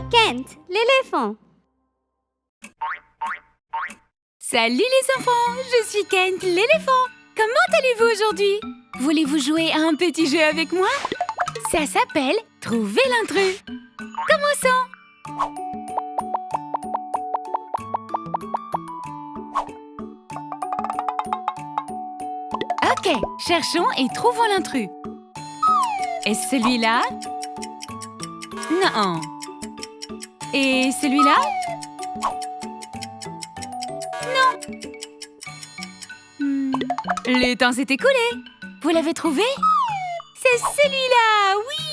Kent, l'éléphant. Salut les enfants, je suis Kent, l'éléphant. Comment allez-vous aujourd'hui? Voulez-vous jouer à un petit jeu avec moi? Ça s'appelle Trouver l'intrus. Commençons! Ok, cherchons et trouvons l'intrus. Est-ce celui-là? Non. Et celui-là? Non. Le temps s'est écoulé. Vous l'avez trouvé? C'est celui-là, oui!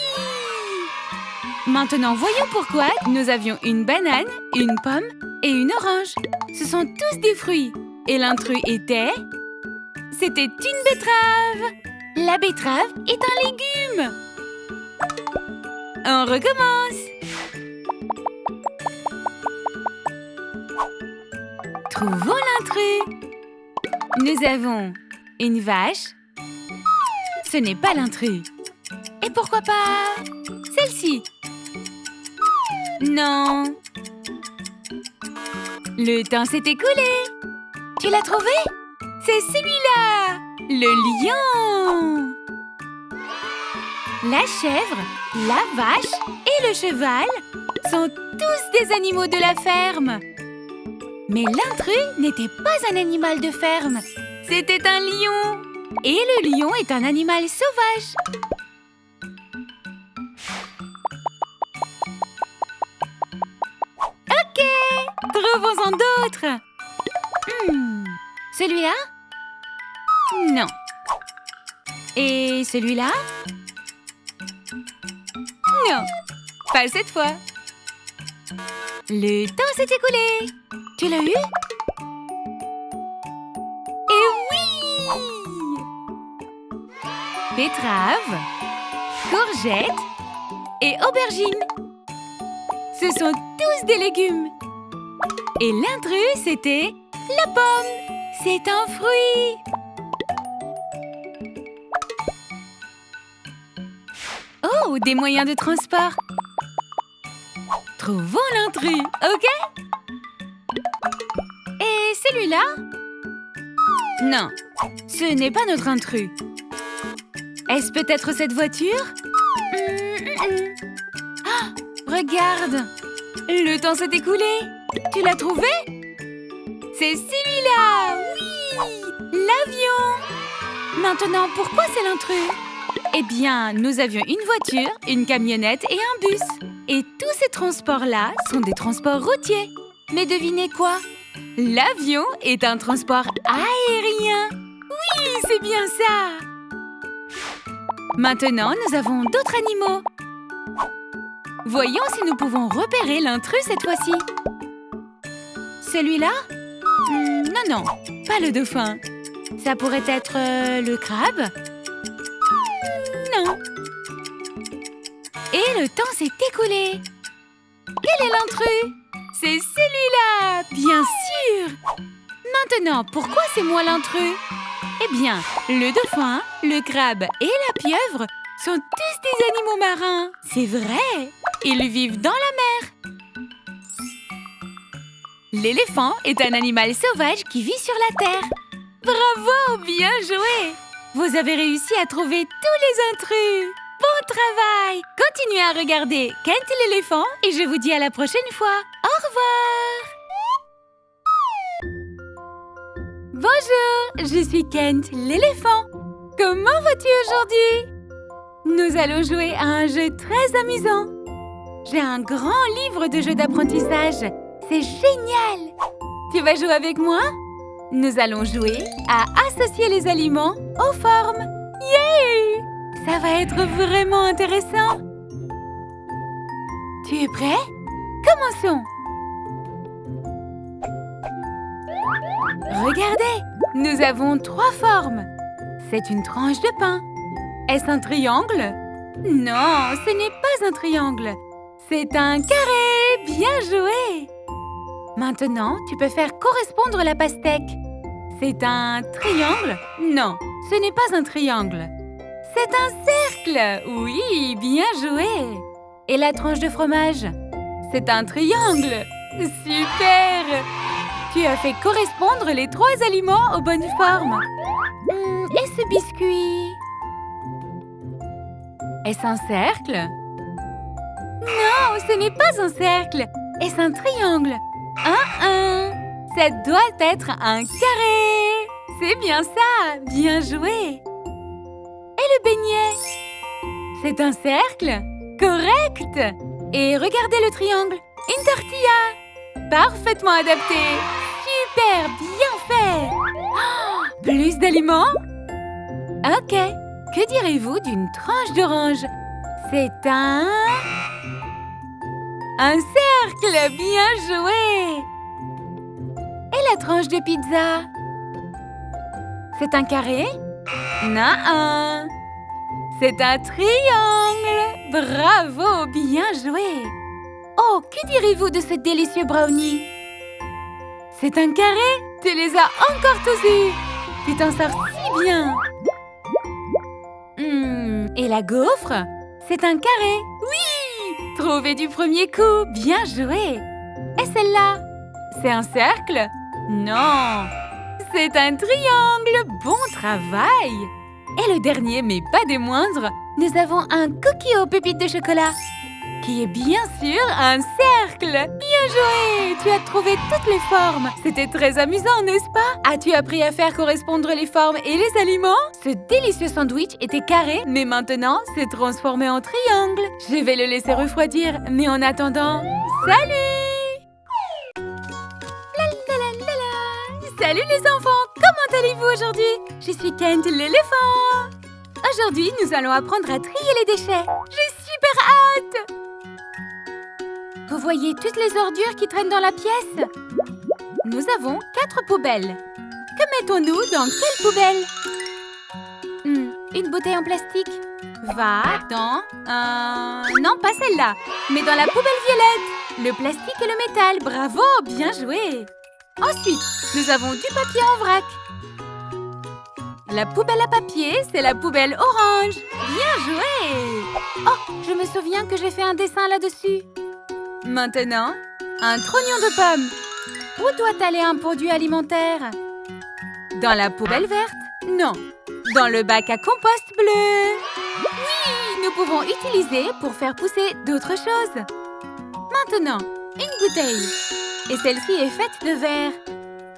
Maintenant, voyons pourquoi nous avions une banane, une pomme et une orange. Ce sont tous des fruits. Et l'intrus était... C'était une betterave. La betterave est un légume. On recommence. Trouvons l'intrus. Nous avons une vache. Ce n'est pas l'intrus. Et pourquoi pas celle-ci? Non. Le temps s'est écoulé. Tu l'as trouvé? C'est celui-là! Le lion! La chèvre, la vache et le cheval sont tous des animaux de la ferme. Mais l'intrus n'était pas un animal de ferme. C'était un lion. Et le lion est un animal sauvage. Ok, trouvons-en d'autres. Celui-là? Non. Et celui-là? Non, pas cette fois. Le temps s'est écoulé. Tu l'as eu? Et oui! Betterave, courgette et aubergine. Ce sont tous des légumes. Et l'intrus, c'était la pomme. C'est un fruit. Oh, des moyens de transport. Trouvons l'intrus, ok? Et celui-là? Non, ce n'est pas notre intrus. Est-ce peut-être cette voiture? Ah, regarde! Le temps s'est écoulé. Tu l'as trouvé? C'est celui-là! Oui! L'avion! Maintenant, pourquoi c'est l'intrus? Eh bien, nous avions une voiture, une camionnette et un bus. Et tous ces transports-là sont des transports routiers. Mais devinez quoi? L'avion est un transport aérien. Oui, c'est bien ça! Maintenant, nous avons d'autres animaux. Voyons si nous pouvons repérer l'intrus cette fois-ci. Celui-là? Non, pas le dauphin. Ça pourrait être le crabe? Non. Et le temps s'est écoulé. Quel est l'intrus? C'est celui-là, bien sûr. Maintenant, pourquoi c'est moi l'intrus? Eh bien, le dauphin, le crabe et la pieuvre sont tous des animaux marins. C'est vrai. Ils vivent dans la mer. L'éléphant est un animal sauvage qui vit sur la terre. Bravo, bien joué! Vous avez réussi à trouver tous les intrus. Bon travail! Continuez à regarder Kent l'éléphant et je vous dis à la prochaine fois. Au revoir! Bonjour, je suis Kent l'éléphant. Comment vas-tu aujourd'hui? Nous allons jouer à un jeu très amusant. J'ai un grand livre de jeux d'apprentissage. C'est génial! Tu vas jouer avec moi? Nous allons jouer à associer les aliments aux formes. Yeah! Ça va être vraiment intéressant. Tu es prêt? Commençons! Regardez! Nous avons 3 formes. C'est une tranche de pain. Est-ce un triangle? Non, ce n'est pas un triangle. C'est un carré! Bien joué! Maintenant, tu peux faire correspondre la pastèque. C'est un triangle? Non, ce n'est pas un triangle. C'est un cercle! Oui, bien joué! Et la tranche de fromage? C'est un triangle! Super! Tu as fait correspondre les 3 aliments aux bonnes formes. Et ce biscuit? Est-ce un cercle? Non, ce n'est pas un cercle! Est-ce un triangle? Ça doit être un carré! C'est bien ça! Bien joué! Et le beignet? C'est un cercle? Correct! Et regardez le triangle! Une tortilla! Parfaitement adapté! Super! Bien fait! Oh, plus d'aliments? Ok. Que direz-vous d'une tranche d'orange? C'est un cercle! Bien joué! Et la tranche de pizza? C'est un carré? Non! C'est un triangle! Bravo! Bien joué! Oh, que direz-vous de ce délicieux brownie? C'est un carré? Tu les as encore tous eus! Tu t'en sors si bien! Et la gaufre? C'est un carré? Oui! Trouvé du premier coup! Bien joué! Et celle-là? C'est un cercle? Non! C'est un triangle! Bon travail! Et le dernier, mais pas des moindres, nous avons un cookie aux pépites de chocolat, qui est bien sûr un cercle! Bien joué! Tu as trouvé toutes les formes! C'était très amusant, n'est-ce pas? As-tu appris à faire correspondre les formes et les aliments? Ce délicieux sandwich était carré, mais maintenant, c'est transformé en triangle. Je vais le laisser refroidir, mais en attendant, salut! Salut les enfants! Comment allez-vous aujourd'hui? Je suis Kent l'éléphant! Aujourd'hui, nous allons apprendre à trier les déchets. J'ai super hâte! Vous voyez toutes les ordures qui traînent dans la pièce? Nous avons 4 poubelles. Que mettons-nous dans quelle poubelle? Une bouteille en plastique va dans... Non, pas celle-là, mais dans la poubelle violette. Le plastique et le métal. Bravo, bien joué! Ensuite, nous avons du papier en vrac. La poubelle à papier, c'est la poubelle orange. Bien joué! Oh, je me souviens que j'ai fait un dessin là-dessus. Maintenant, un trognon de pomme. Où doit aller un produit alimentaire? Dans la poubelle verte? Non. Dans le bac à compost bleu. Oui, nous pouvons utiliser pour faire pousser d'autres choses. Maintenant, une bouteille. Et celle-ci est faite de verre.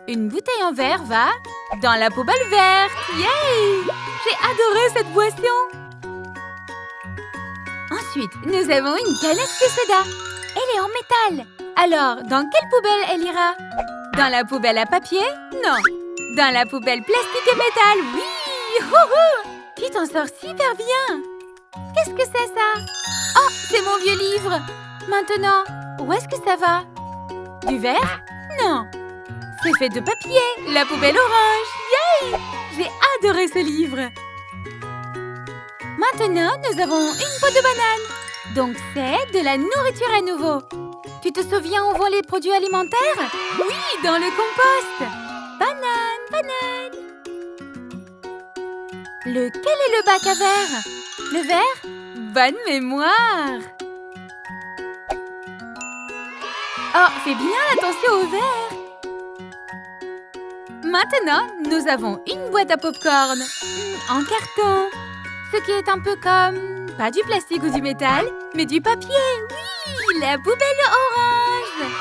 Une bouteille en verre va dans la poubelle verte. Yay! J'ai adoré cette boisson. Ensuite, nous avons une canette de soda. Elle est en métal. Alors, dans quelle poubelle elle ira? Dans la poubelle à papier? Non. Dans la poubelle plastique et métal? Oui! Houhou! Tu t'en sors super bien. Qu'est-ce que c'est ça? Oh, c'est mon vieux livre. Maintenant, où est-ce que ça va? Du verre? Non. C'est fait de papier. La poubelle orange. Yay! J'ai adoré ce livre. Maintenant, nous avons une peau de banane. Donc, c'est de la nourriture à nouveau. Tu te souviens où vont les produits alimentaires? Oui, dans le compost. Banane, banane. Lequel est le bac à verre? Le vert? Bonne mémoire. Oh, fais bien attention au verre. Maintenant, nous avons une boîte à pop-corn en carton. Ce qui est un peu comme... pas du plastique ou du métal, mais du papier. Oui, la poubelle orange.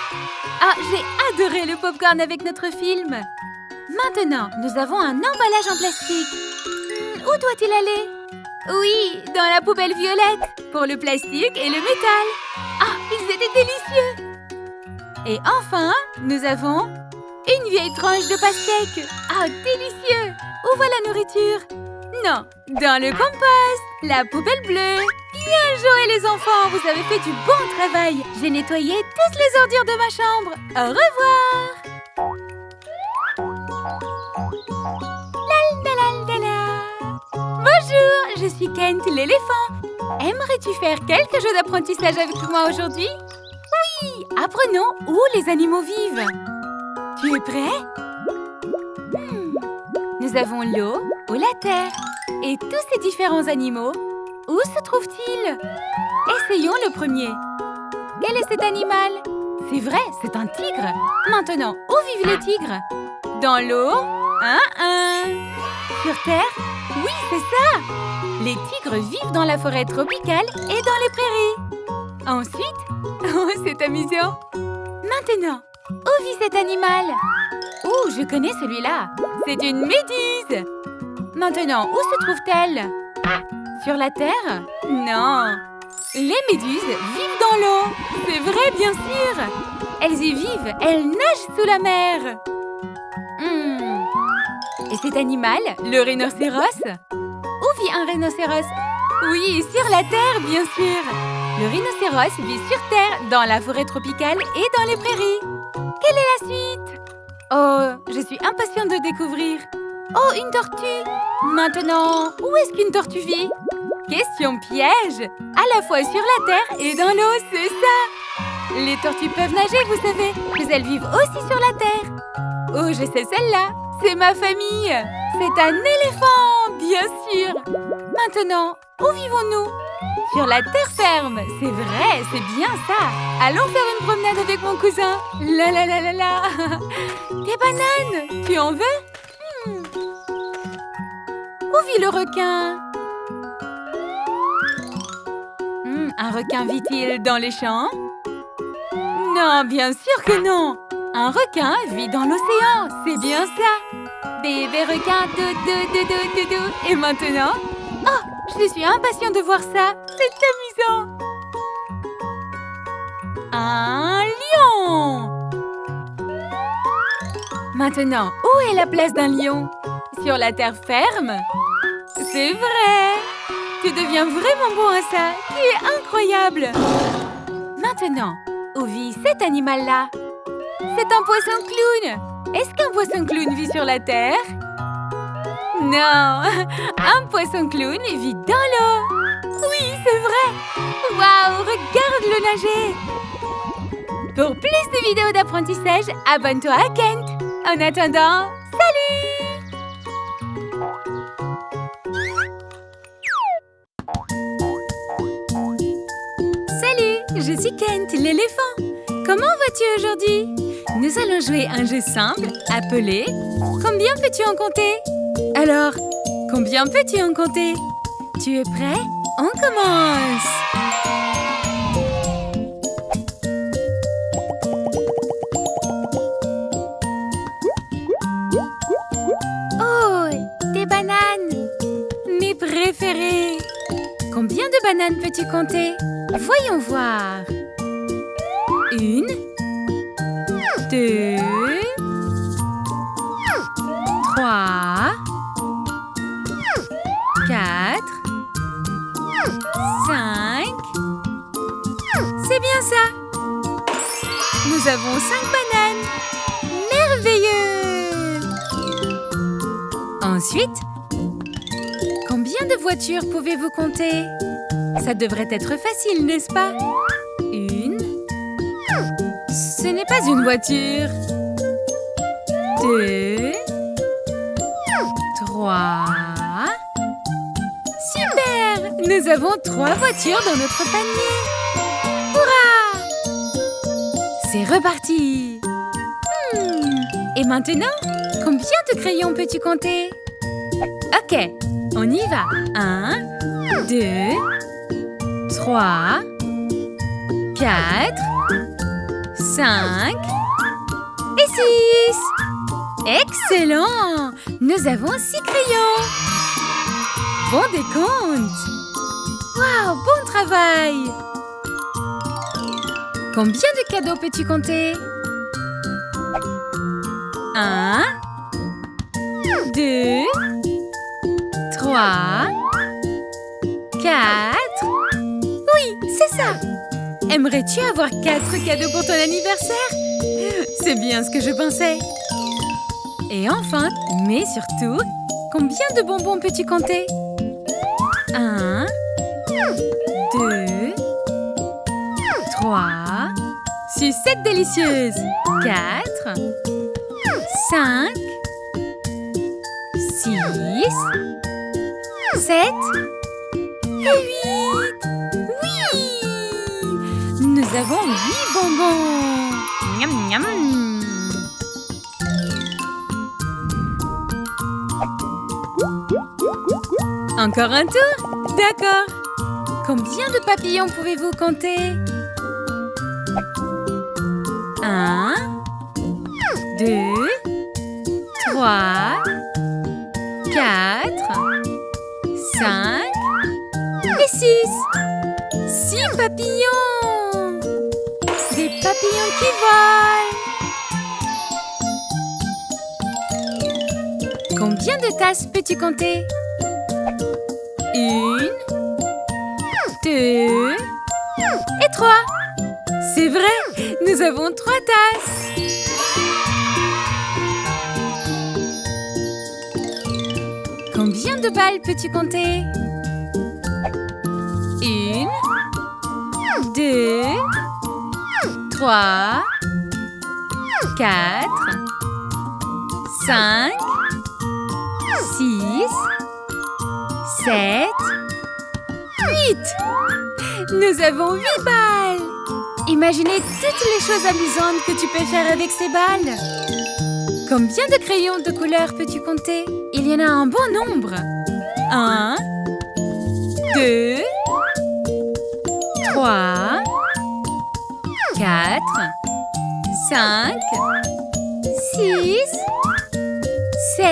Ah, j'ai adoré le pop-corn avec notre film. Maintenant, nous avons un emballage en plastique. Où doit-il aller? Oui, dans la poubelle violette, pour le plastique et le métal. Ah, ils étaient délicieux. Et enfin, nous avons une vieille tranche de pastèque. Ah, délicieux. Où va la nourriture? Non, dans le compost, la poubelle bleue. Bien joué les enfants, vous avez fait du bon travail. J'ai nettoyé toutes les ordures de ma chambre. Au revoir. Bonjour, je suis Kent l'éléphant. Aimerais-tu faire quelques jeux d'apprentissage avec moi aujourd'hui? Oui, apprenons où les animaux vivent. Tu es prêt? Nous avons l'eau ou la terre. Et tous ces différents animaux, où se trouvent-ils? Essayons le premier. Quel est cet animal? C'est vrai, c'est un tigre. Maintenant, où vivent les tigres? Dans l'eau? Sur terre? Oui, c'est ça! Les tigres vivent dans la forêt tropicale et dans les prairies. Ensuite, oh, c'est amusant. Maintenant, où vit cet animal? Oh, je connais celui-là. C'est une méduse. Maintenant, où se trouve-t-elle? Sur la terre? Non. Les méduses vivent dans l'eau. C'est vrai, bien sûr. Elles y vivent. Elles nagent sous la mer. Et cet animal, le rhinocéros? Où vit un rhinocéros? Oui, sur la terre, bien sûr. Le rhinocéros vit sur terre, dans la forêt tropicale et dans les prairies. Quelle est la suite? Oh, je suis impatiente de découvrir. Oh, une tortue. Maintenant, où est-ce qu'une tortue vit? Question piège. À la fois sur la terre et dans l'eau, c'est ça. Les tortues peuvent nager, vous savez, mais elles vivent aussi sur la terre. Oh, je sais celle-là. C'est ma famille. C'est un éléphant, bien sûr. Maintenant, où vivons-nous? Sur la terre ferme. C'est vrai, c'est bien ça. Allons faire une promenade avec mon cousin. La la la la la. Des bananes. Tu en veux? Où vit le requin? Un requin vit-il dans les champs? Non, bien sûr que non. Un requin vit dans l'océan, c'est bien ça. Bébé requin, doudou. Et maintenant? Oh, je suis impatiente de voir ça. C'est amusant. Un lion. Maintenant, où est la place d'un lion? Sur la terre ferme? C'est vrai. Tu deviens vraiment bon à ça. Tu es incroyable. Maintenant, où vit cet animal-là? C'est un poisson clown. Est-ce qu'un poisson clown vit sur la terre? Non, un poisson clown vit dans l'eau. Oui, c'est vrai. Waouh, regarde-le nager. Pour plus de vidéos d'apprentissage, abonne-toi à Kent. En attendant, salut! Salut, je suis Kent, l'éléphant. Comment vas-tu aujourd'hui? Nous allons jouer un jeu simple appelé « Combien peux-tu en compter ?» Alors, combien peux-tu en compter? Tu es prêt? On commence! Oh, des bananes! Mes préférées! Combien de bananes peux-tu compter? Voyons voir! 1, 2, 3, 4, 5. C'est bien ça. Nous avons 5 bananes. Merveilleux. Ensuite, combien de voitures pouvez-vous compter? Ça devrait être facile, n'est-ce pas? 1. Ce n'est pas une voiture. 2, 3. Super! Nous avons 3 voitures dans notre panier. Hurrah! C'est reparti. Et maintenant, combien de crayons peux-tu compter? Ok, on y va. 1, 2, 3, 4, 5 et 6. Excellent! Nous avons 6 crayons. Bon décompte. Waouh, bon travail. Combien de cadeaux peux-tu compter? 1, 2, 3, 4. Oui, c'est ça. Aimerais-tu avoir 4 cadeaux pour ton anniversaire? C'est bien ce que je pensais. Et enfin, mais surtout, combien de bonbons peux-tu compter? 1, 2, 3, sucettes délicieuses. 4, 5, 6, 7 et 8. Oui! Nous avons 8 bonbons. Miam, miam. Encore un tour? D'accord. Combien de papillons pouvez-vous compter? 1, 2, 3, 4, 5 et 6. 6 papillons! Des papillons qui volent! Combien de tasses peux-tu compter? 1, 2 et 3. C'est vrai, nous avons 3 tasses. Combien de balles peux-tu compter? 1, 2, 3, 4, 5, 6, 7, 8. Nous avons 8 balles. Imaginez toutes les choses amusantes que tu peux faire avec ces balles. Combien de crayons de couleur peux-tu compter? Il y en a un bon nombre. 1, 2, 3, 4, 5, 6, 7,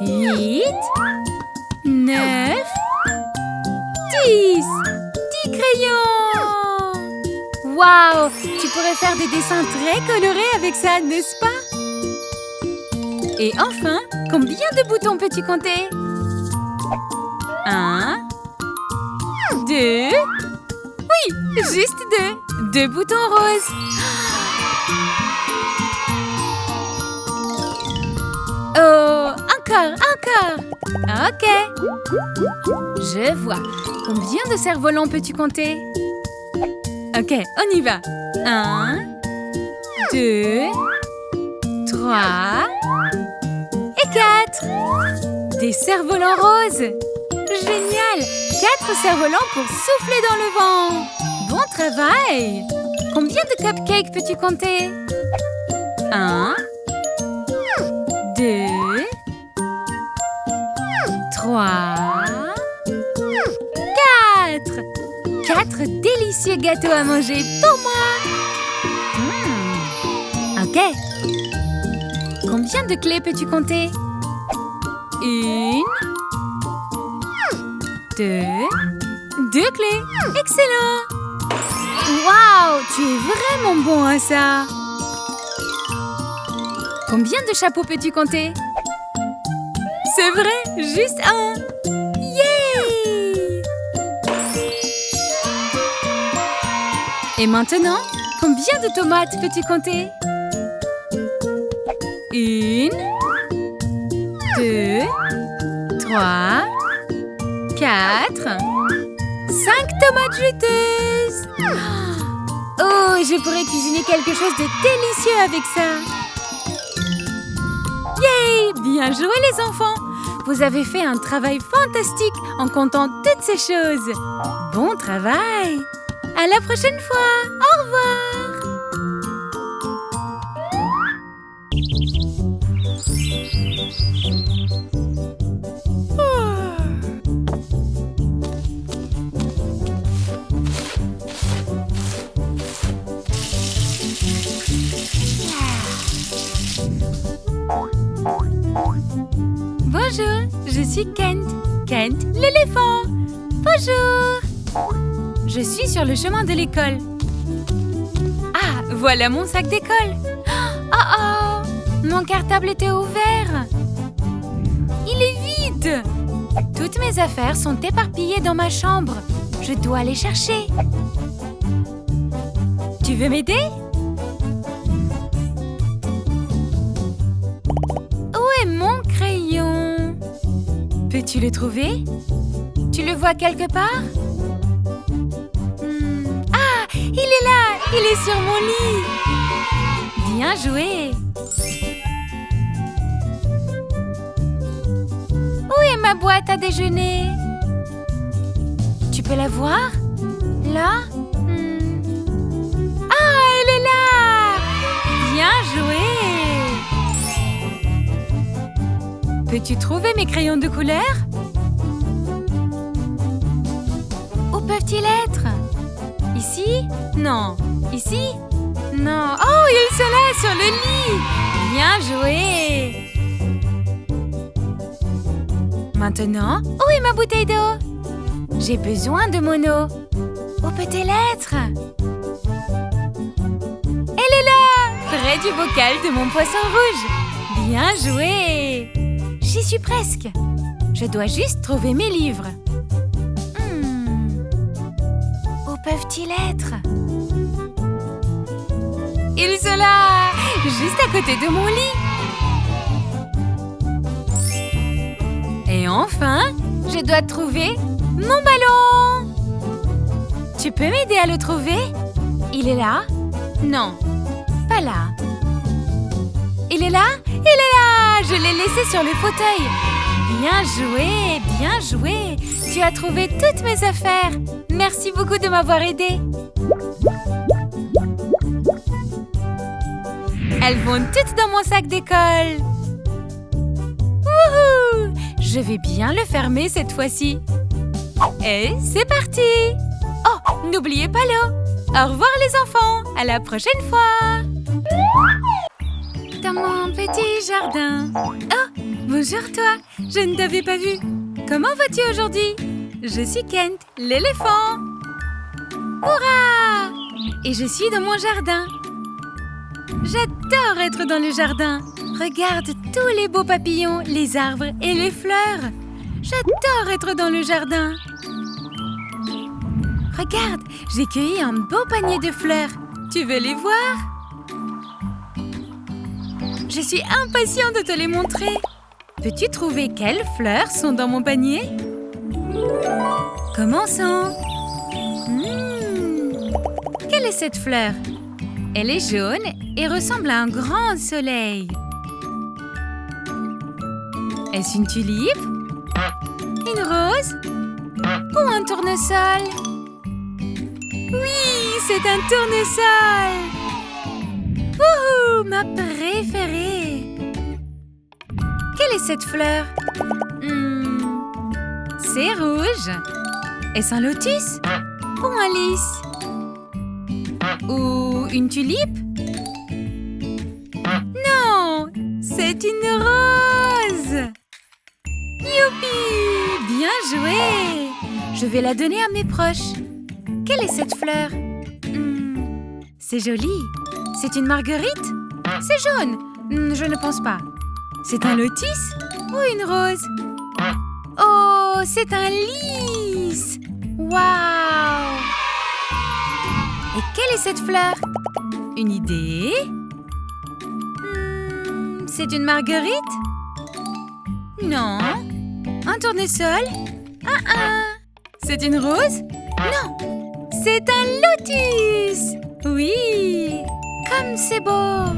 8, 9, 10. 10 crayons! Waouh! Tu pourrais faire des dessins très colorés avec ça, n'est-ce pas? Et enfin, combien de boutons peux-tu compter? 1, 2... Oui, juste 2. 2 boutons roses. Oh, encore. Ok. Je vois. Combien de cerfs-volants peux-tu compter? Ok, on y va. 1, 2, 3 et 4. Des cerfs-volants roses. Génial! 4 cerfs-volants pour souffler dans le vent. Bon travail! Combien de cupcakes peux-tu compter? 1, 2, 3, 4. 4 délicieux gâteaux à manger pour moi. Ok. Combien de clés peux-tu compter? 1, 2 clés. Excellent. Waouh, tu es vraiment bon à ça. Combien de chapeaux peux-tu compter? C'est vrai, juste 1. Yay! Et maintenant, combien de tomates peux-tu compter? 1, 2, 3, 4, 5 tomates juteuses. Oh, je pourrais cuisiner quelque chose de délicieux avec ça. Yay! Bien joué les enfants! Vous avez fait un travail fantastique en comptant toutes ces choses. Bon travail! À la prochaine fois! Au revoir! Bonjour, je suis Kent. Kent, l'éléphant. Bonjour. Je suis sur le chemin de l'école. Ah, voilà mon sac d'école. Oh, mon cartable était ouvert. Il est vide. Toutes mes affaires sont éparpillées dans ma chambre. Je dois les chercher. Tu veux m'aider? Où est mon crayon? Peux-tu le trouver? Tu le vois quelque part? Ah, il est là! Il est sur mon lit! Bien joué! Où est ma boîte à déjeuner? Tu peux la voir? Là? Ah, elle est là! Bien joué! Peux-tu trouver mes crayons de couleur? Où peuvent-ils être? Ici? Non. Ici? Non. Oh, ils sont là, sur le lit! Bien joué! Maintenant, où est ma bouteille d'eau? J'ai besoin de mon eau. Où peut-elle être? Elle est là! Près du bocal de mon poisson rouge. Bien joué! J'y suis presque. Je dois juste trouver mes livres. Où peuvent-ils être? Ils sont là! Juste à côté de mon lit. Et enfin, je dois trouver mon ballon. Tu peux m'aider à le trouver? Il est là? Non, pas là. Il est là? Il est là! Je l'ai laissé sur le fauteuil. Bien joué, bien joué. Tu as trouvé toutes mes affaires. Merci beaucoup de m'avoir aidé. Elles vont toutes dans mon sac d'école. Wouhou! Je vais bien le fermer cette fois-ci. Et c'est parti! Oh, n'oubliez pas l'eau. Au revoir les enfants. À la prochaine fois. Dans mon petit jardin. Oh, bonjour toi. Je ne t'avais pas vu. Comment vas-tu aujourd'hui? Je suis Kent, l'éléphant. Hurrah! Et je suis dans mon jardin. J'adore être dans le jardin. Regarde tous les beaux papillons, les arbres et les fleurs. J'adore être dans le jardin. Regarde, j'ai cueilli un beau panier de fleurs. Tu veux les voir? Je suis impatiente de te les montrer. Peux-tu trouver quelles fleurs sont dans mon panier? Commençons. Quelle est cette fleur? Elle est jaune et ressemble à un grand soleil. Est-ce une tulipe? Une rose? Ou un tournesol? Oui, c'est un tournesol! Wouhou, ma préférée! Quelle est cette fleur? C'est rouge. Est-ce un lotus? Ou un lys? Ou une tulipe? Non, c'est une rose! Youpi! Bien joué! Je vais la donner à mes proches. Quelle est cette fleur? C'est joli. C'est une marguerite? C'est jaune. Je ne pense pas. C'est un lotus ou une rose? Oh, c'est un lys! Waouh! Et quelle est cette fleur? Une idée? C'est une marguerite? Non. Un tournesol? C'est une rose? Non. C'est un lotus! Oui! Comme c'est beau!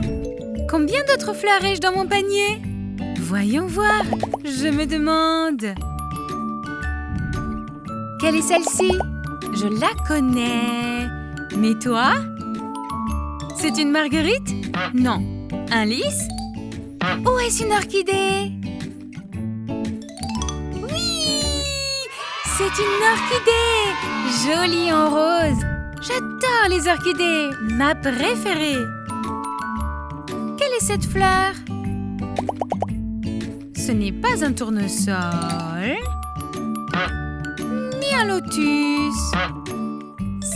Combien d'autres fleurs ai-je dans mon panier? Voyons voir. Je me demande. Quelle est celle-ci? Je la connais. Mais toi? C'est une marguerite? Non. Un lys? Ou est-ce une orchidée? Oui! C'est une orchidée! Jolie en rose. J'adore les orchidées. Ma préférée. Quelle est cette fleur? Ce n'est pas un tournesol. Ni un lotus.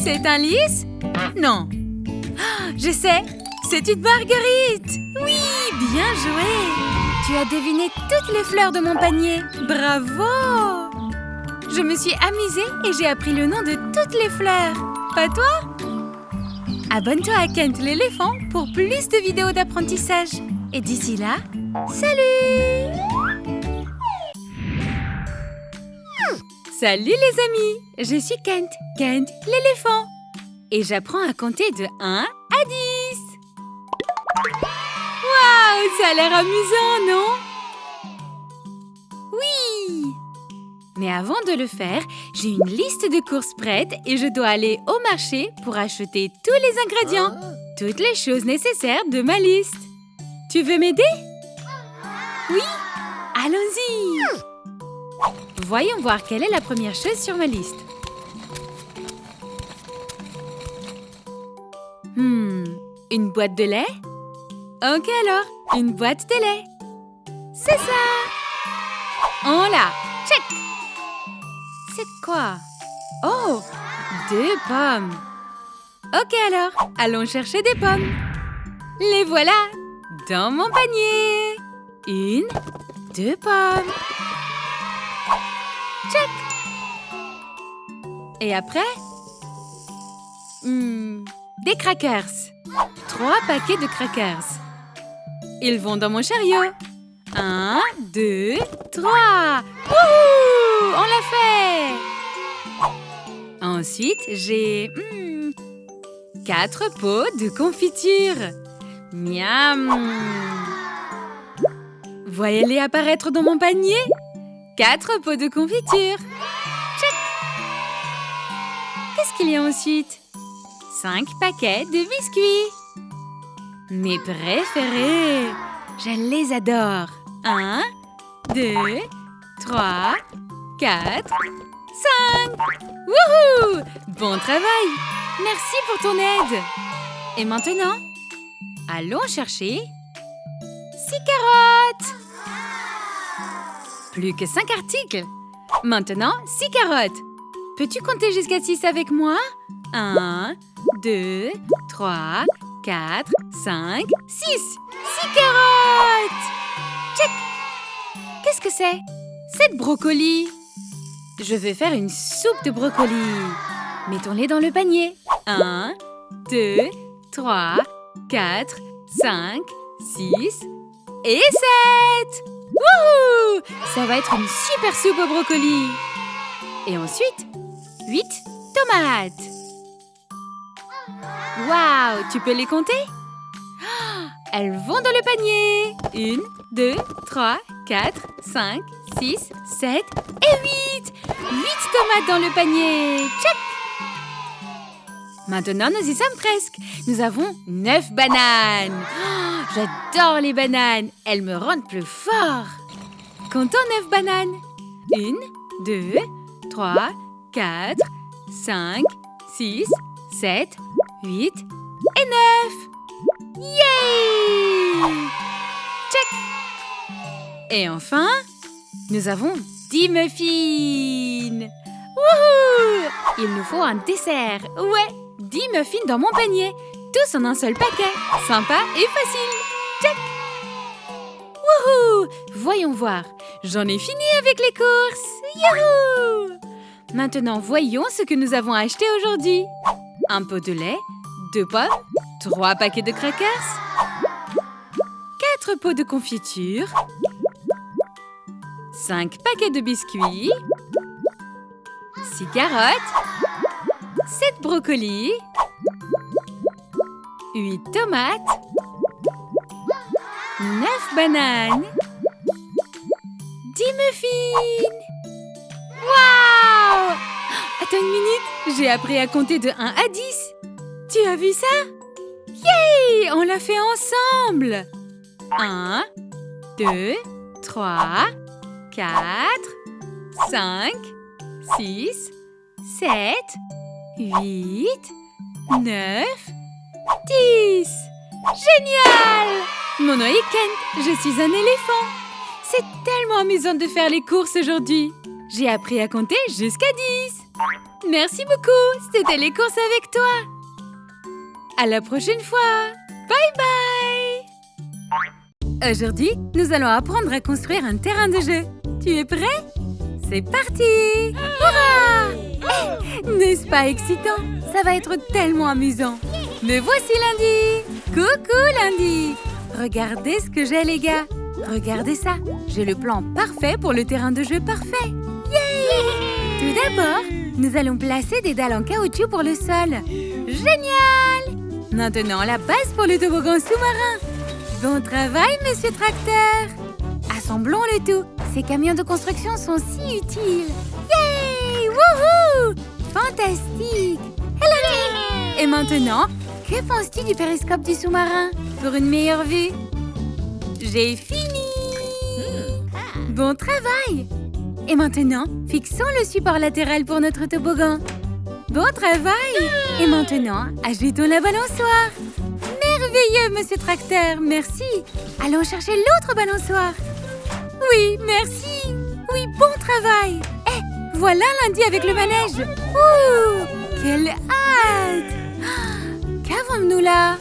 C'est un lys? Non. Je sais, c'est une marguerite. Oui, bien joué. Tu as deviné toutes les fleurs de mon panier. Bravo! Je me suis amusée et j'ai appris le nom de toutes les fleurs. Pas toi? Abonne-toi à Kent l'éléphant pour plus de vidéos d'apprentissage. Et d'ici là, salut! Salut les amis! Je suis Kent l'éléphant. Et j'apprends à compter de 1 à 10. Waouh, ça a l'air amusant, non? Oui! Mais avant de le faire, j'ai une liste de courses prête et je dois aller au marché pour acheter tous les ingrédients, toutes les choses nécessaires de ma liste. Tu veux m'aider? Oui? Allons-y! Voyons voir quelle est la première chose sur ma liste. Une boîte de lait? Ok alors, une boîte de lait. C'est ça! On l'a! Check! C'est quoi? Oh! 2 pommes! Ok alors, allons chercher des pommes. Les voilà! Dans mon panier! 1, 2 pommes. Check! Et après? Des crackers. 3 paquets de crackers. Ils vont dans mon chariot. 1, 2, 3. Wouhou! On l'a fait! Ensuite, j'ai 4 pots de confiture. Miam! Voyez-les apparaître dans mon panier. 4 pots de confiture. Check! Qu'est-ce qu'il y a ensuite? 5 paquets de biscuits. Mes préférés. Je les adore. 1, 2, 3, 4, 5. Wouhou! Bon travail! Merci pour ton aide. Et maintenant, allons chercher 6 carottes. Plus que 5 articles. Maintenant, 6 carottes. Peux-tu compter jusqu'à 6 avec moi? 1, 2, 3, 4, 5, 6. 6 carottes! Check! Qu'est-ce que c'est? C'est de brocoli. Je vais faire une soupe de brocoli. Mettons-les dans le panier. 1, 2, 3, 4, 5, 6 et 7. Wouhou! Ça va être une super soupe au brocoli. Et ensuite, 8 tomates. Waouh! Tu peux les compter? Elles vont dans le panier. 1, 2, 3, 4, 5, 6, 7 et 8. 8 tomates dans le panier. Check! Maintenant, nous y sommes presque. Nous avons 9 bananes. Oh, j'adore les bananes. Elles me rendent plus fort. Comptons 9 bananes. 1, 2, 3, 4, 5, 6, 7, 8 et 9. Yay! Check! Et enfin, nous avons 10 muffins. Wouhou! Il nous faut un dessert. Ouais, 10 muffins dans mon panier. Tous en un seul paquet. Sympa et facile. Check! Wouhou! Voyons voir. J'en ai fini avec les courses. Youhou! Maintenant, voyons ce que nous avons acheté aujourd'hui. Un pot de lait, 2 pommes, 3 paquets de crackers, 4 pots de confiture, 5 paquets de biscuits, 6 carottes, 7 brocolis, 8 tomates, 9 bananes, 10 muffins. Waouh! Attends une minute, j'ai appris à compter de 1 à 10. Tu as vu ça? Yay! On l'a fait ensemble. 1, 2, 3, 4, 5, 6, 7, 8, 9, 10. Génial! Mon nom est Kent, je suis un éléphant. C'est tellement amusant de faire les courses aujourd'hui. J'ai appris à compter jusqu'à 10. Merci beaucoup, c'était les courses avec toi. À la prochaine fois. Bye bye. Aujourd'hui, nous allons apprendre à construire un terrain de jeu. Tu es prêt? C'est parti! Hurrah! N'est-ce pas excitant? Ça va être tellement amusant. Me voici Lundi. Coucou Lundi. Regardez ce que j'ai les gars. Regardez ça. J'ai le plan parfait pour le terrain de jeu parfait. Yay! Tout d'abord, nous allons placer des dalles en caoutchouc pour le sol. Génial! Maintenant, la base pour le toboggan sous-marin. Bon travail, monsieur Tracteur. Assemblons le tout. Ces camions de construction sont si utiles. Wouhou! Fantastique! Hello! Et maintenant, que penses-tu du périscope du sous-marin pour une meilleure vue? J'ai fini! Bon travail! Et maintenant, fixons le support latéral pour notre toboggan. Bon travail! Et maintenant, ajoutons la balançoire. Merveilleux, monsieur Tracteur, merci. Allons chercher l'autre balançoire. Oui, merci. Oui, bon travail. Eh, voilà lundi avec le manège. Ouh, quelle hâte! Qu'avons-nous là?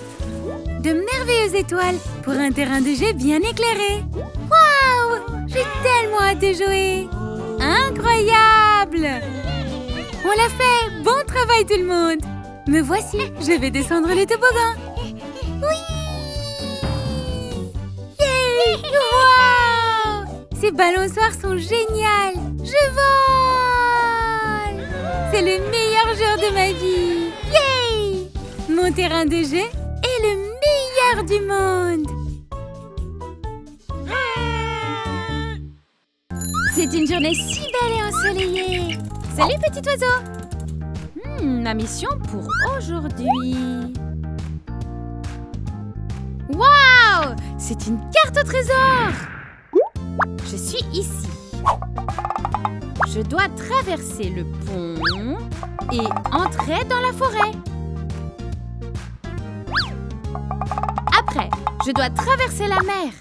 De merveilleuses étoiles pour un terrain de jet bien éclairé. Waouh! J'ai tellement hâte de jouer. Incroyable! On l'a fait! Bon travail tout le monde! Me voici, je vais descendre le toboggan. Oui! Yay! Wow! Ces balançoires sont géniales! Je vole! C'est le meilleur jour de ma vie! Yay! Mon terrain de jeu est le meilleur du monde! C'est une journée si belle et ensoleillée! Salut petit oiseau! Ma mission pour aujourd'hui... Waouh! C'est une carte au trésor! Je suis ici. Je dois traverser le pont et entrer dans la forêt. Après, je dois traverser la mer.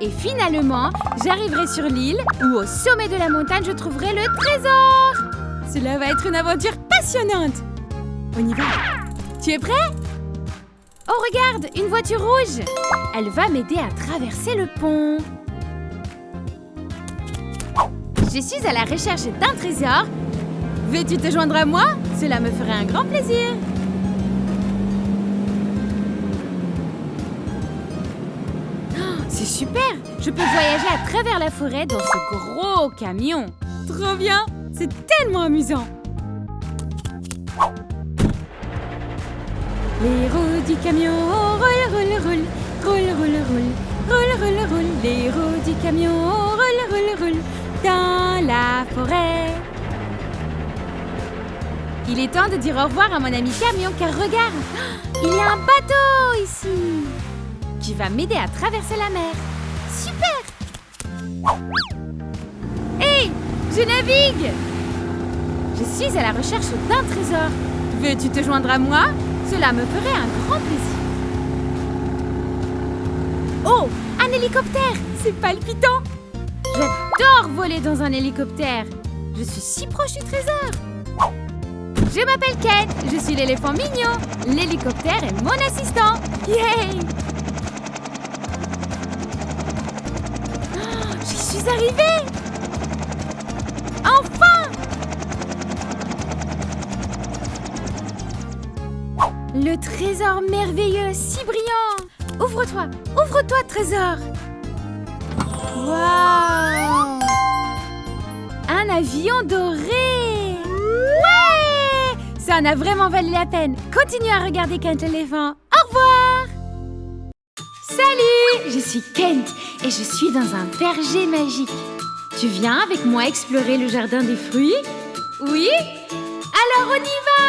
Et finalement, j'arriverai sur l'île où au sommet de la montagne, je trouverai le trésor. Cela va être une aventure passionnante. On y va. Tu es prêt? Oh, regarde, une voiture rouge. Elle va m'aider à traverser le pont. Je suis à la recherche d'un trésor. Veux-tu te joindre à moi? Cela me ferait un grand plaisir. C'est super! Je peux voyager à travers la forêt dans ce gros camion. Trop bien! C'est tellement amusant! Les roues du camion roulent, roulent, roulent, roulent, roulent, roulent, roulent, roulent, roulent. Les roues du camion roulent, roulent, roulent dans la forêt. Il est temps de dire au revoir à mon ami camion, car regarde, il y a un bateau ici qui va m'aider à traverser la mer. Super! Hey! Je navigue! Je suis à la recherche d'un trésor. Veux-tu te joindre à moi? Cela me ferait un grand plaisir. Oh! Un hélicoptère! C'est palpitant! J'adore voler dans un hélicoptère. Je suis si proche du trésor. Je m'appelle Ken. Je suis l'éléphant mignon. L'hélicoptère est mon assistant. Yay! J'y suis arrivée! Enfin! Le trésor merveilleux, si brillant! Ouvre-toi! Ouvre-toi, trésor! Waouh! Un avion doré! Ouais! Ça en a vraiment valu la peine. Continue à regarder Kent l'éléphant. Au revoir! Salut! Je suis Kent et je suis dans un verger magique. Tu viens avec moi explorer le jardin des fruits? Oui? Alors on y va!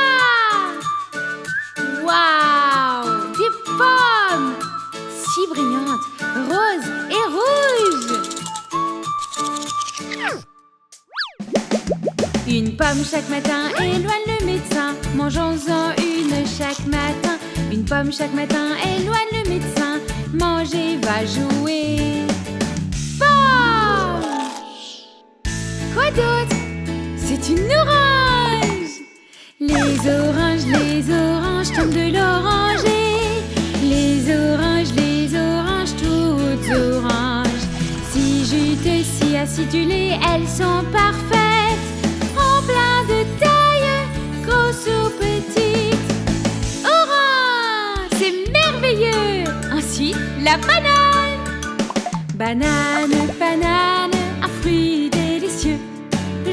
Waouh! Des pommes! Si brillantes, roses et rouges! Une pomme chaque matin éloigne le médecin. Mangeons-en une chaque matin. Une pomme chaque matin éloigne le médecin. Manger va jouer. Pomme! Quoi d'autre? C'est une orange! Les oranges tombent de l'oranger. Les oranges, toutes oranges. Si jute, si acidulées, elles sont parfaites. En plein de taille, grosses ou petites. Orange! C'est merveilleux! Ensuite, la banane! Banane, banane, un fruit délicieux.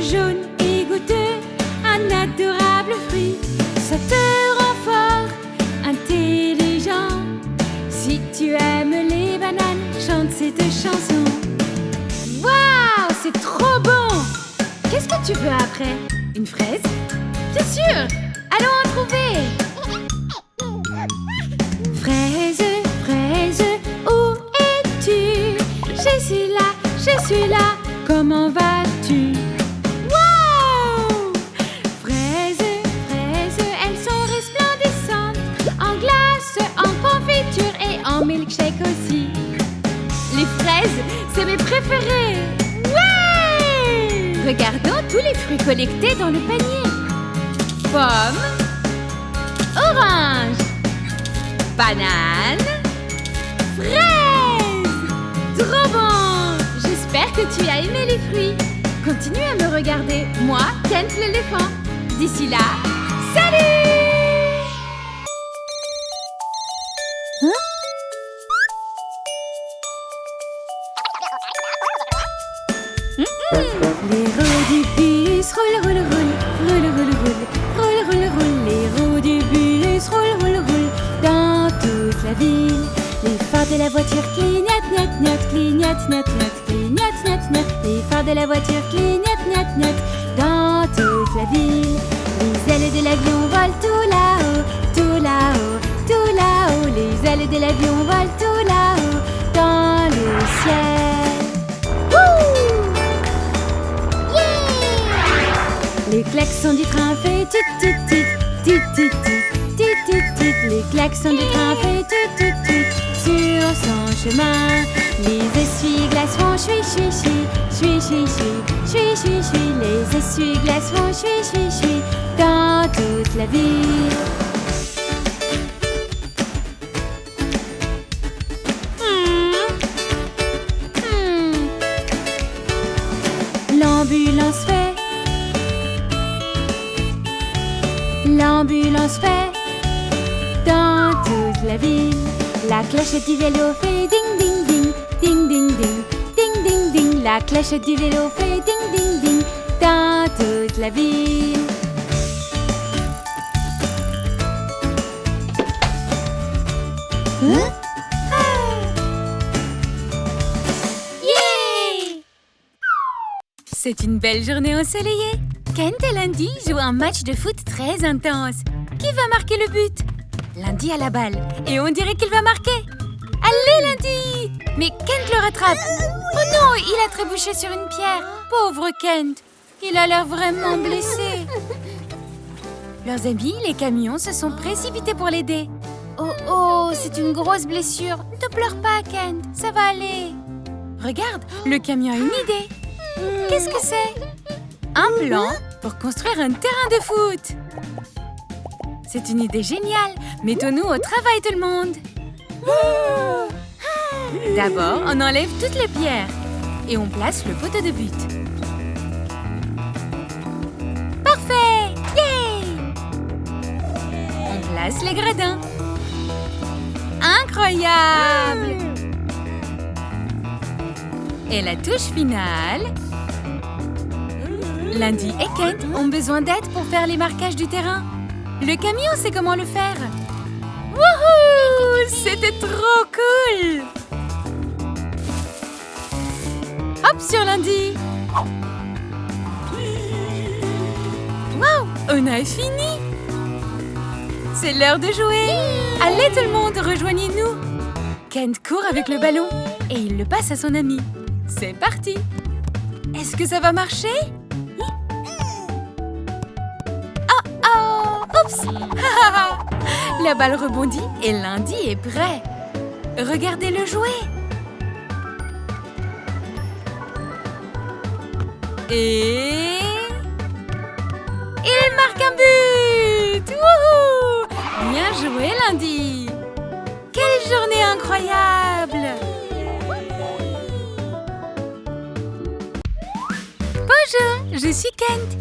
Jaune et goûteux, un adorable fruit. Ça te rend fort, intelligent. Si tu aimes les bananes, chante cette chanson. Waouh, c'est trop bon! Qu'est-ce tu veux après? Une fraise? Bien sûr! Allons en trouver! Fraise, fraise, où es-tu? Je suis là, comment vas-tu? Wow! Fraises, fraises, elles sont resplendissantes, en glace, en confiture et en milkshake aussi. Les fraises, c'est mes préférées! Ouais! Regardons tous les fruits collectés dans le panier. Pomme, orange, banane, fraise. Trop bon! J'espère que tu as aimé les fruits. Continue à me regarder, moi, Kent l'éléphant. D'ici là, salut! Les roues du bus roulent, roulent, roulent, roulent, roulent, roulent, roulent, roulent, roulent. Les roues du bus roulent, roulent, roulent dans toute la ville. Les phares de la voiture clignotent, gnotent, gnotent, clignotent, gnotent, gnotent, clignotent, gnotent, gnotent. Les phares de la voiture clignotent, gnotent, gnotent dans toute la ville. Les ailes de l'avion volent tout là-haut, tout là-haut, tout là-haut. Les ailes de l'avion volent tout là-haut dans le ciel. Les klaxons du train fait tit tit tit, tit tit tit, tit tit tit. Les klaxons du train fait tit tit tit sur son chemin. Les essuie-glaces font chui chui chui, chui chui chui, chui chui chui. Les essuie-glaces font chui chui chui dans toute la ville. L'ambulance fait. L'ambulance fait dans toute la ville. La clochette du vélo fait ding ding ding, ding ding ding, ding ding ding. La clochette du vélo fait ding ding ding dans toute la ville. Yeah! C'est une belle journée ensoleillée. Kent et Lundi jouent un match de foot très intense. Qui va marquer le but? Lundi a la balle et on dirait qu'il va marquer. Allez Lundi! Mais Kent le rattrape. Oh non, il a trébuché sur une pierre. Pauvre Kent, il a l'air vraiment blessé. Leurs amis, les camions, se sont précipités pour l'aider. Oh oh, c'est une grosse blessure. Ne pleure pas Kent, ça va aller. Regarde, le camion a une idée. Qu'est-ce que c'est? Un plan pour construire un terrain de foot. C'est une idée géniale. Mettons-nous au travail tout le monde. D'abord, on enlève toutes les pierres et on place le poteau de but. Parfait! Yay! On place les gradins. Incroyable! Et la touche finale. Lundi et Kent ont besoin d'aide pour faire les marquages du terrain. Le camion sait comment le faire. Wouhou! C'était trop cool! Hop sur Lundi! Waouh! On a fini! C'est l'heure de jouer! Allez tout le monde, rejoignez-nous! Kent court avec le ballon et il le passe à son ami. C'est parti! Est-ce que ça va marcher? Oups! La balle rebondit et Lundi est prêt. Regardez-le jouer. Et... il marque un but! Wouhou! Bien joué, Lundi! Quelle journée incroyable! Bonjour, je suis Kent.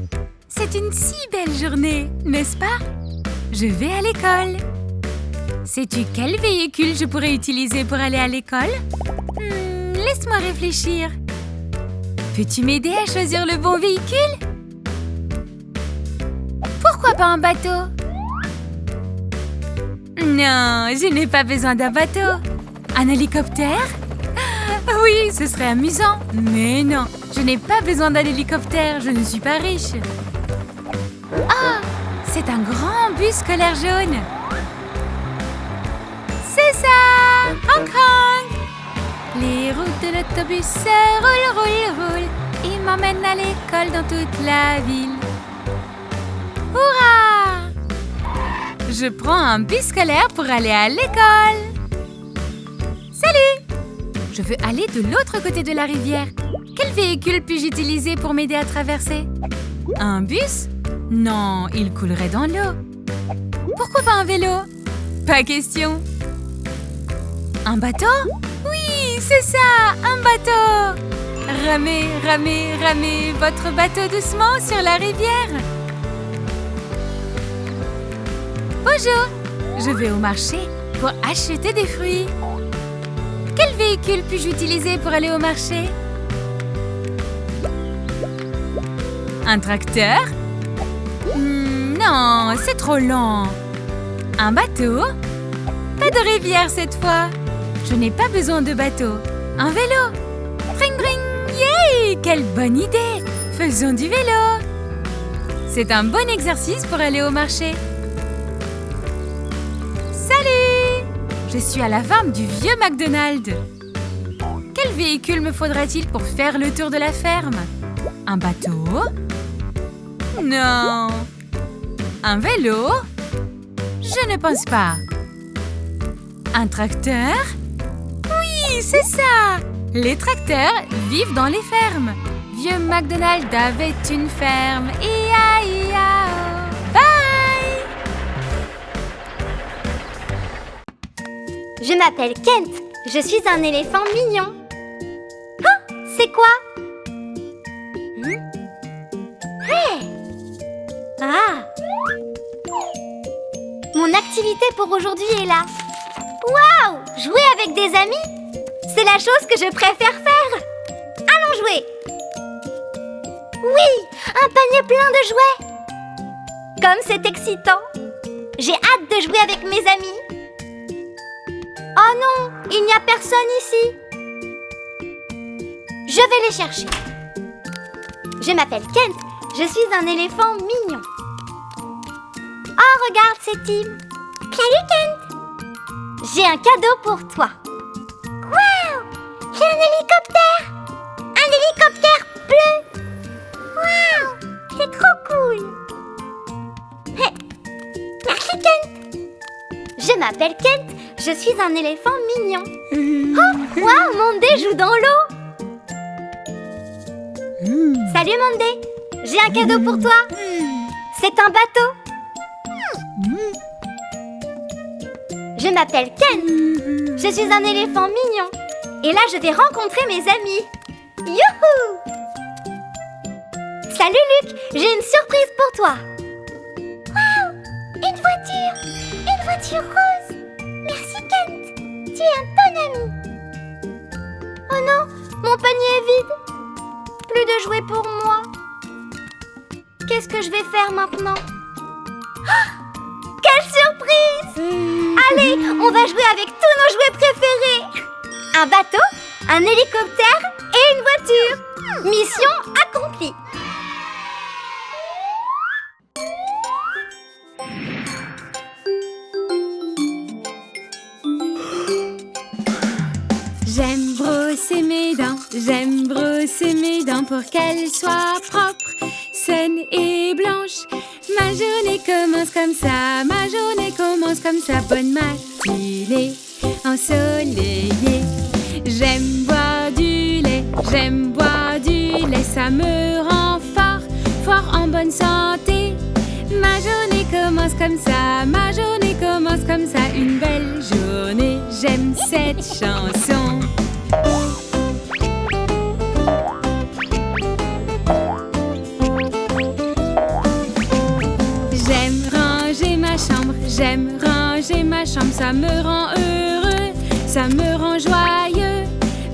C'est une si belle journée, n'est-ce pas? Je vais à l'école. Sais-tu quel véhicule je pourrais utiliser pour aller à l'école? Laisse-moi réfléchir. Peux-tu m'aider à choisir le bon véhicule? Pourquoi pas un bateau? Non, je n'ai pas besoin d'un bateau. Un hélicoptère? Oui, ce serait amusant. Mais non, je n'ai pas besoin d'un hélicoptère, je ne suis pas riche. Ah, c'est un grand bus scolaire jaune. C'est ça, Hong Kong. Les routes de l'autobus roulent, roulent, roulent. Ils m'emmènent à l'école dans toute la ville. Hurrah! Je prends un bus scolaire pour aller à l'école. Salut! Je veux aller de l'autre côté de la rivière. Quel véhicule puis-je utiliser pour m'aider à traverser? Un bus? Non, il coulerait dans l'eau. Pourquoi pas un vélo? Pas question. Un bateau? Oui, c'est ça, un bateau! Ramez, ramez, ramez votre bateau doucement sur la rivière. Bonjour, je vais au marché pour acheter des fruits. Quel véhicule puis-je utiliser pour aller au marché? Un tracteur? Non, c'est trop lent. Un bateau? Pas de rivière cette fois. Je n'ai pas besoin de bateau. Un vélo? Bring, bring! Yeah! Quelle bonne idée! Faisons du vélo! C'est un bon exercice pour aller au marché. Salut! Je suis à la ferme du vieux McDonald's. Quel véhicule me faudra-t-il pour faire le tour de la ferme? Un bateau? Non. Un vélo? Je ne pense pas. Un tracteur? Oui, c'est ça! Les tracteurs vivent dans les fermes. Vieux McDonald avait une ferme. I-A-I-A-O. Bye! Je m'appelle Kent. Je suis un éléphant mignon. Oh, c'est quoi? Hey! Ah! Mon activité pour aujourd'hui est là. Waouh! Jouer avec des amis? C'est la chose que je préfère faire. Allons jouer. Oui, un panier plein de jouets. Comme c'est excitant. J'ai hâte de jouer avec mes amis. Oh non, il n'y a personne ici. Je vais les chercher. Je m'appelle Kent. Je suis un éléphant mignon. Oh, regarde, c'est Tim. Salut, Kent. J'ai un cadeau pour toi. Waouh! J'ai un hélicoptère! Un hélicoptère bleu! Waouh! C'est trop cool! Hey. Merci, Kent! Je m'appelle Kent, je suis un éléphant mignon. Oh! Waouh! Monday joue dans l'eau! Salut, Monday! J'ai un cadeau pour toi! C'est un bateau! Je m'appelle Kent. Je suis un éléphant mignon. Et là, je vais rencontrer mes amis. Youhou! Salut, Luc. J'ai une surprise pour toi. Waouh! Une voiture! Une voiture rose! Merci, Kent. Tu es un bon ami. Oh non, mon panier est vide. Plus de jouets pour moi. Qu'est-ce que je vais faire maintenant? Quelle surprise! Allez, on va jouer avec tous nos jouets préférés. Un bateau, un hélicoptère et une voiture. Mission accomplie. J'aime brosser mes dents pour qu'elles soient propres, saines et blanches. Ma journée commence comme ça, ma journée commence comme ça. Bonne matinée ensoleillée. J'aime boire du lait, ça me rend fort, fort en bonne santé. Ma journée commence comme ça, ma journée commence comme ça. Une belle journée, j'aime cette chanson. J'aime ranger ma chambre, ça me rend heureux, ça me rend joyeux.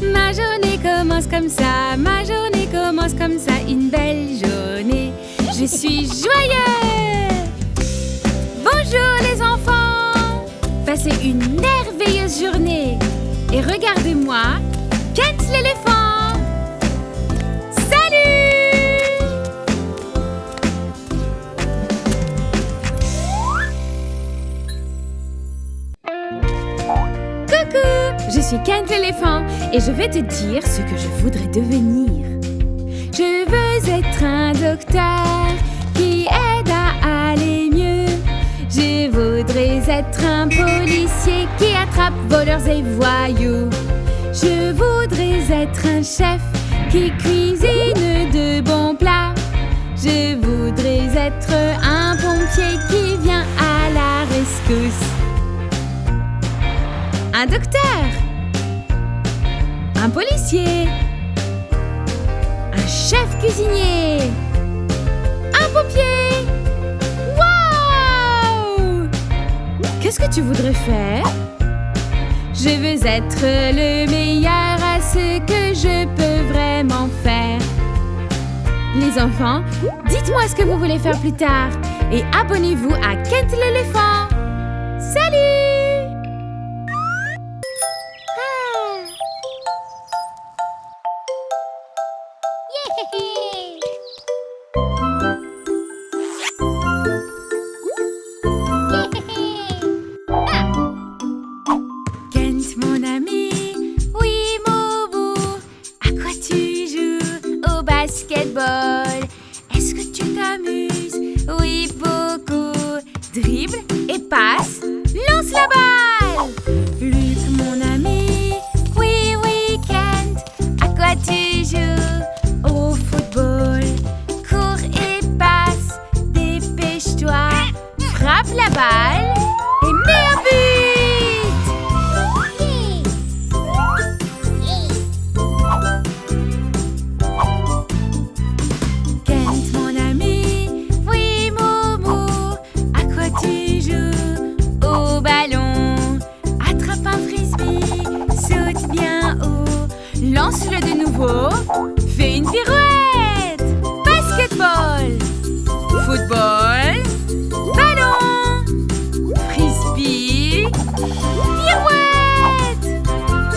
Ma journée commence comme ça, ma journée commence comme ça. Une belle journée, je suis joyeux. Bonjour les enfants, passez une merveilleuse journée. Et regardez-moi, Kent Kent l'éléphant! Salut! Coucou! Je suis Kent l'éléphant et je vais te dire ce que je voudrais devenir. Je veux être un docteur qui aide à aller mieux. Je voudrais être un policier qui attrape voleurs et voyous. Je voudrais être un chef qui cuisine de bons plats. Je voudrais être un pompier qui vient à la rescousse. Un docteur, un policier, un chef cuisinier, un pompier. Waouh! Qu'est-ce que tu voudrais faire? Je veux être le meilleur à ce que je peux vraiment faire. Les enfants, dites-moi ce que vous voulez faire plus tard et abonnez-vous à Kent l'éléphant. Salut! Kent, mon ami, oui, Mobu, à quoi tu joues? Au basketball. Est-ce que tu t'amuses? Oui, beaucoup. Dribble et passe. Lance la balle. Luc, mon ami, oui, oui, Kent, à quoi tu joues? Au football. Cours et passe. Dépêche-toi. Frappe la balle et mets un but. Kent, mon ami, oui, Momo, à quoi tu joues? Au ballon. Attrape un frisbee, saute bien haut, lance-le de nouveau, fais une pirouette. Basketball, football, ballon, frisbee, pirouette.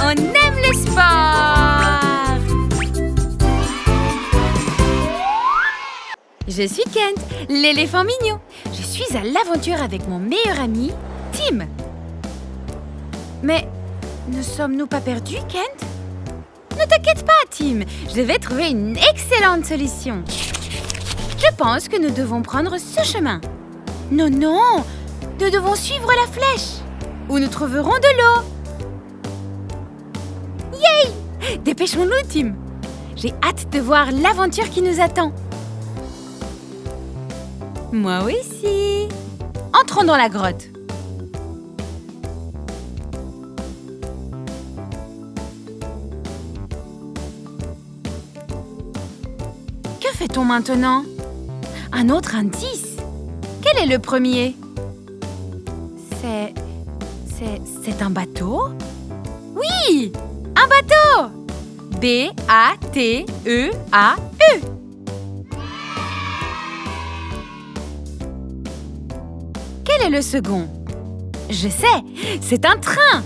On aime le sport. Je suis Kent, l'éléphant mignon. Je suis à l'aventure avec mon meilleur ami, Tim. Mais ne sommes-nous pas perdus, Kent? Ne t'inquiète pas, Tim. Je vais trouver une excellente solution. Je pense que nous devons prendre ce chemin. Non, non, nous devons suivre la flèche, où nous trouverons de l'eau. Yay! Dépêchons-nous, Tim. J'ai hâte de voir l'aventure qui nous attend. Moi aussi. Entrons dans la grotte. Que fait-on maintenant? Un autre indice? Quel est le premier? C'est un bateau? Oui! Un bateau! B-A-T-E-A-U. Quel est le second? Je sais, c'est un train!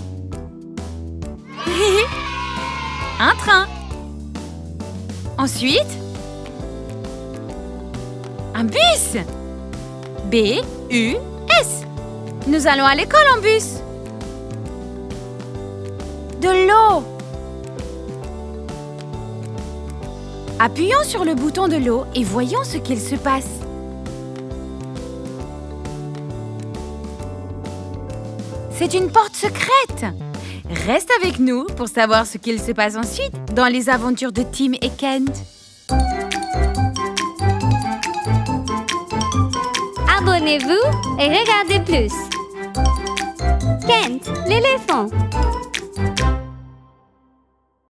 Un train! Ensuite, un bus! B-U-S. Nous allons à l'école en bus. De l'eau. Appuyons sur le bouton de l'eau et voyons ce qu'il se passe. C'est une porte secrète. Reste avec nous pour savoir ce qu'il se passe ensuite dans les aventures de Tim et Kent. Abonnez-vous et regardez plus. Kent, l'éléphant.